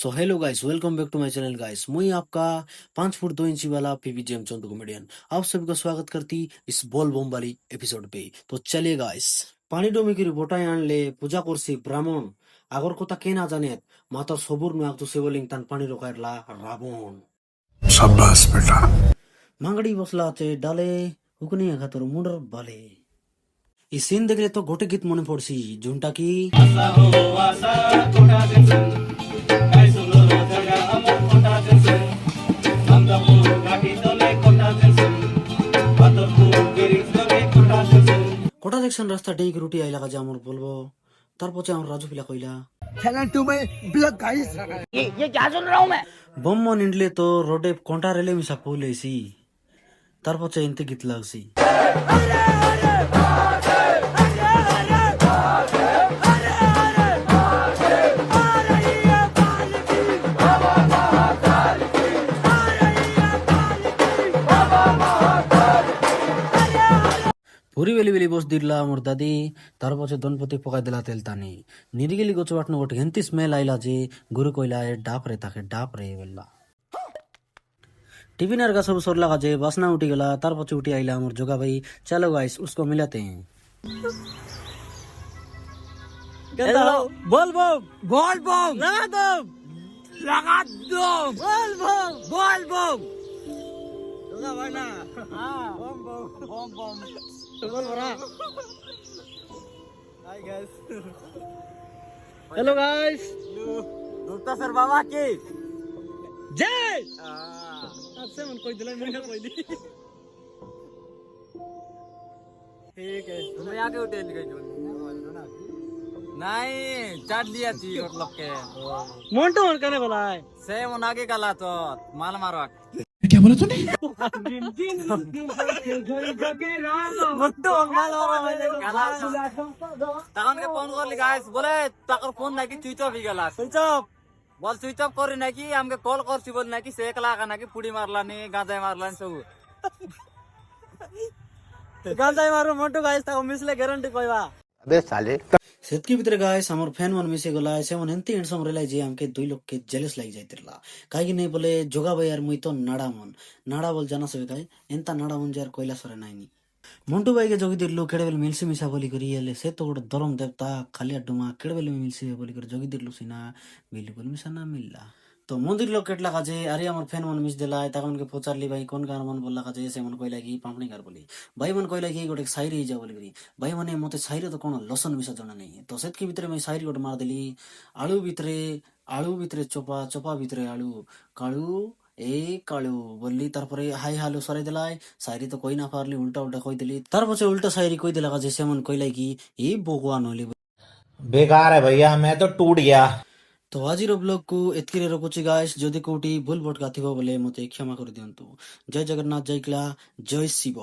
So hello guys, welcome back to my channel guys. मुई आपका 5 foot 2 इंची वाला पीवीजेम चंदू कॉमेडियन आप सभी का स्वागत करती इस बोल बम वाली एपिसोड पे। तो चलिए गाइस, पानी डोमी की बोटाई आनले पूजा करसी ब्राह्मण আগর কথা কে না জানে মাতার সবুর নয় তো শিবলিং তান পানি রোকাইলা রাবণ शाबाश बेटा। মাঙ্গড়ি বসলা আছে ডালে হুকনি খাতর মুডর বালে। এই সিন দেখলে তো গোটে গীত মনে পড়ছি ঝুমটা কি কোটা দেখছেন রাস্তা ডেক রুটি আইলা কাজে আমার বলবো তারপর আমার রাজু পিলা কইলা বম্ম নিন্ডলে তো রোডে কোনটা রেলে মিশা পৌলেছি তারপর ইনতে গীত লাগছি। পুরি বেলি বেলি বস দিলা মোর দাদি তার পছে দনপতি পকাই দিলা তেল তানি নিরিগিলি গছ বাটনো গোটে হেন্তি স্মেল আইলা যে গুরু কইলা এ ডাপ রে তাকে ডাপ রে বললা। টিভি नार का सब सोर लगा जे बसना उठी गला तार पचे उठी आइला मोर जोगा भाई चलो गाइस उसको मिलाते हैं। बोल बम बोल बम लगा दो बोल बम जोगा भाई ना हां बम बोल बरा। हाय गाइस, हेलो गाइस, दुर्ता सर बाबा की जय। आपसे मन कोई दिला मैंने कोई दी ठीक है तुम आगे उठे नहीं चाट दिया थी मतलब के मोंटो मन करने बोला है से मन आगे गला तो माल मारो क्या बोला तूने? मोंटो माल मारो गला तখন के फोन कर ली गाइस बोले ताकर फोन नाকি সুইচ অফ হই গলা সুইচ অফ বল সুইচ অফ করি নাকি আমাকে কল করছি বল নাকি সে একলা লাগা নাকি পুড়ি মারলানি গাঁজাই মারলানি সব গাঁজাই মারো মোটু গাইস তাও মিসলে গ্যারান্টি কইবা अबे साले सेतकी भितर गाइस हमर फैन मन मिसे गला ऐसे मन हेंती एंडसम रेला जे हमके दुई लोग के जेलस लागी जाइतिरला काहे कि नहीं बोले जोगा भाई यार मुई तो नाड़ा बोल जाना सबे काई एंता नाड़ा मन जार कोइला सरे नाइनी मंटू भाई के जोगी दिरलु केड़ेबेल मिलसी मिसा बोली करी एले से तो गोटे दरम देवता खाली डुमा केड़ेबेल मिलसी बोली कर जोगी दिरलु सिना बिल्कुल मिसा ना मिलला। तो मंदिर लोग केटला काजे अरे हमर फैन मन मिस देला तखन के पचारली भाई कोन गान मन बोलला काजे से मन कइला कि पापणी गार बोली भाई मन कइला कि गोटे शायरी जा बोली करी भाई माने मते शायरी तो कोन लसन मिसा जणा नहीं तो सेत के भीतर मैं शायरी गोटे मार देली आलू भितरे चोपा चोपा भितरे आलू कालू ए कालू बोली तारपरे हाय हालो सराई देलाई शायरी तो कोई ना पारली उल्टा उल्टा कहि देली तार पछे उल्टा शायरी कहि देला काजे से मन कइला कि ए भगवान होली बेकार है भैया, मैं तो टूट गया। तो आज ब्लॉग को एतकी रखुची गाइस जदि कोटी भूल भटका थिबो बोले मते क्षमा कर दियंतु। जय जगन्नाथ, जय किला, जय शिव।